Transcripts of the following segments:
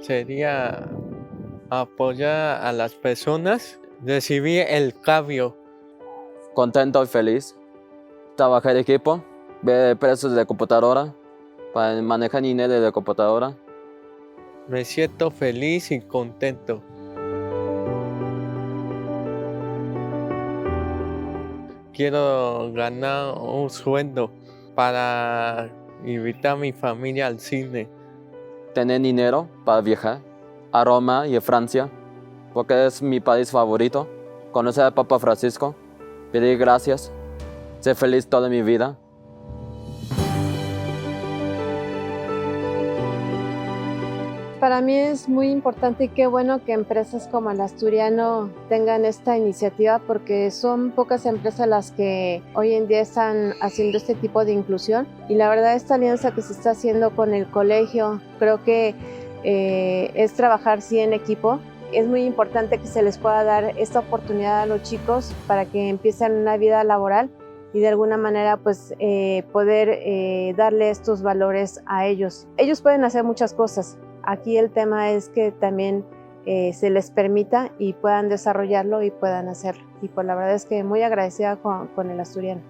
sería apoyar a las personas, recibir el cambio. Contento y feliz. Trabajar en equipo, ver precios de computadora, para manejar dinero de computadora. Me siento feliz y contento. Quiero ganar un sueldo para invitar a mi familia al cine. Tener dinero para viajar a Roma y a Francia, porque es mi país favorito. Conocer al Papa Francisco, pedir gracias, ser feliz toda mi vida. Para mí es muy importante y qué bueno que empresas como el Asturiano tengan esta iniciativa porque son pocas empresas las que hoy en día están haciendo este tipo de inclusión y la verdad esta alianza que se está haciendo con el colegio creo que es trabajar sí en equipo. Es muy importante que se les pueda dar esta oportunidad a los chicos para que empiecen una vida laboral y de alguna manera pues poder darle estos valores a ellos. Ellos pueden hacer muchas cosas. Aquí el tema es que también se les permita y puedan desarrollarlo y puedan hacerlo. Y pues la verdad es que muy agradecida con el Asturiano.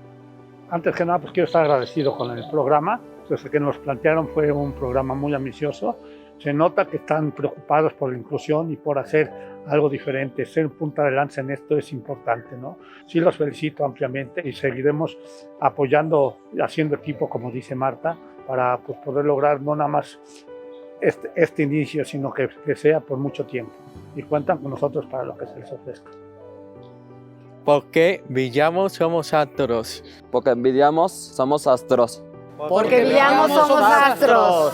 Antes que nada, pues quiero estar agradecido con el programa. Pues el que nos plantearon fue un programa muy ambicioso. Se nota que están preocupados por la inclusión y por hacer algo diferente. Ser punta de lanza en esto es importante, ¿no? Sí, los felicito ampliamente y seguiremos apoyando, haciendo equipo, como dice Marta, para pues, poder lograr no nada más este inicio, sino que sea por mucho tiempo. Y cuentan con nosotros para lo que se les ofrezca. Porque brillamos somos astros. Porque envidiamos, somos astros. Porque brillamos somos astros.